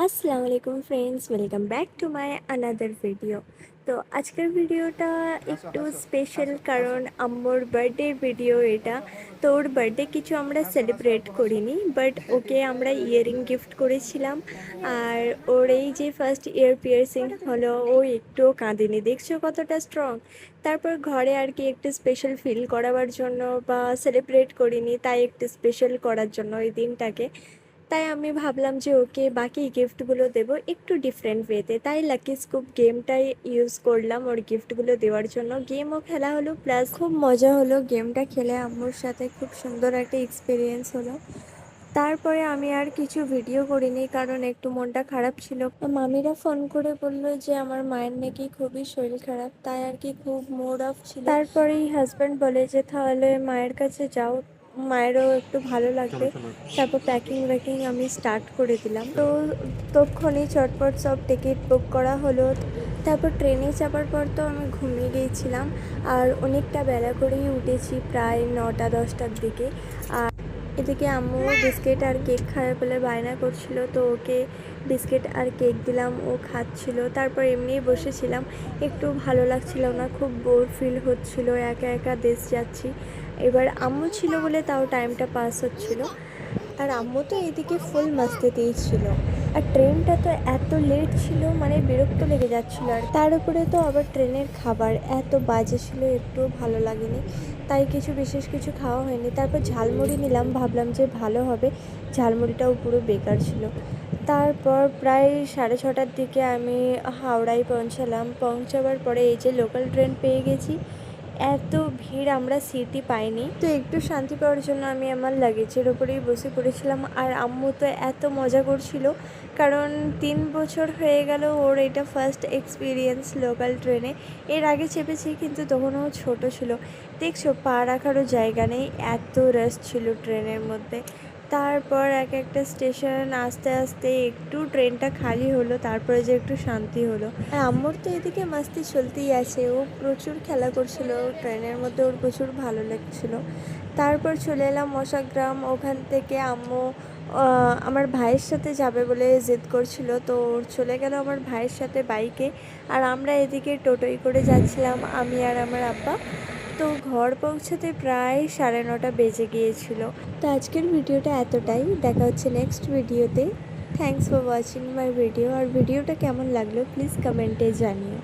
আসসালামু আলাইকুম friends, welcome back to my another video. তো আজকের ভিডিওটা একটু স্পেশাল, কারণ আম্মুর বার্থডে ভিডিও এটা। তো ওর বার্থডে কিছু আমরা সেলিব্রেট করিনি, বাট ওকে আমরা ইয়াররিং গিফট করেছিলাম। আর ওর এই যে ফার্স্ট ইয়ার পিয়ার্সিং হলো, ও একটুও কাঁদেনি, দেখছো কতটা স্ট্রং। তারপর ঘরে আর কি একটু স্পেশাল ফিল করাবার জন্য, বা সেলিব্রেট করিনি তাই একটু স্পেশাল করার জন্য ওই দিনটাকে, তাই আমি ভাবলাম যে ওকে বাকি গিফটগুলো দেবো একটু ডিফারেন্ট ওয়েতে। তাই লাকি স্কুপ গেমটাই ইউজ করলাম ওর গিফটগুলো দেওয়ার জন্য। গেমও খেলা হলো, প্লাস খুব মজা হলো গেমটা খেলে। আম্মুর সাথে খুব সুন্দর একটা এক্সপিরিয়েন্স হলো। তারপরে আমি আর কিছু ভিডিও করিনি, কারণ একটু মনটা খারাপ ছিল। মামিরা ফোন করে বললো যে আমার মায়ের নাকি খুবই শরীর খারাপ, তাই আর কি খুব মুড অফ ছিল। তারপরেই হাজব্যান্ড বলে যে তাহলে মায়ের কাছে যাও, মায়েরও একটু ভালো লাগবে। তারপর প্যাকিং ওয়াকিং আমি স্টার্ট করে দিলাম। তো তখনই চটপট সব টিকিট বুক করা হলো। তারপর ট্রেনে চাপার পর তো আমি ঘুমিয়ে গিয়েছিলাম, আর অনেকটা বেলা করেই উঠেছি, প্রায় 9টা-10টার দিকে। আর এদিকে আম্মু বিস্কিট আর কেক খাবে বলে বায়না করছিল, তো ওকে বিস্কিট আর কেক দিলাম, ও খাচ্ছিল। তারপর এমনিই বসেছিলাম, একটু ভালো লাগছিল না, খুব বোর ফিল হচ্ছিল, একা একা দেশ যাচ্ছি। এবার আম্মু ছিল বলে তাও টাইমটা পাস হচ্ছিল। আর আম্মু তো এদিকে ফুল মাস্তিতেই ছিল। আর ট্রেনটা তো এত লেট ছিল, মানে বিরক্ত লেগে যাচ্ছিল। আর তার উপরে তো আবার ট্রেনের খাবার এত বাজে ছিল, একটুও ভালো লাগেনি, তাই বিশেষ কিছু খাওয়া হয়নি। তারপর ঝালমুড়ি নিলাম, ভাবলাম যে ভালো হবে, ঝালমুড়িটাও পুরো বেকার ছিল। তারপর প্রায় 6:30টার দিকে আমি হাওড়ায় পৌঁছালাম। পৌঁছাবার পরে এই যে লোকাল ট্রেন পেয়ে গেছি। এত ভিড়, আমরা সিটই পাইনি। তো একটু শান্তি পাওয়ার জন্য আমি আমার লাগেজের ওপরেই বসে পড়েছিলাম। আর আম্মু তো এত মজা করছিল, কারণ 3 বছর হয়ে গেল ওর এটা ফার্স্ট এক্সপিরিয়েন্স লোকাল ট্রেনে। এর আগে চেপেছি, কিন্তু তখন ও ছোটো ছিল। দেখছো, পা রাখারও জায়গা নেই, এত রাশ ছিল ট্রেনের মধ্যে। তারপর এক একটা স্টেশন আস্তে আস্তে একটু ট্রেনটা খালি হলো, তারপরে যে একটু শান্তি হলো। আর আম্মুর তো এদিকে মাস্তি চলতেই আছে, ও প্রচুর খেলা করছিল ট্রেনের মধ্যে, ওর প্রচুর ভালো লাগছিল। তারপর চলে এলাম মশাগ্রাম। ওখান থেকে আম্মু আমার ভাইয়ের সাথে যাবে বলে জেদ করছিল, তো ওর চলে গেল আমার ভাইয়ের সাথে বাইকে। আর আমরা এদিকে টোটোয় করে যাচ্ছিলাম, আমি আর আমার আব্বা। তো ঘর পৌঁছাতে প্রায় 9:30 বেজে গিয়েছিল। তো আজকের ভিডিওটা এতটাই, দেখা হচ্ছে নেক্সট ভিডিওতে। Thanks for watching my video. আর ভিডিওটা কেমন লাগলো প্লিজ কমেন্টে জানিও।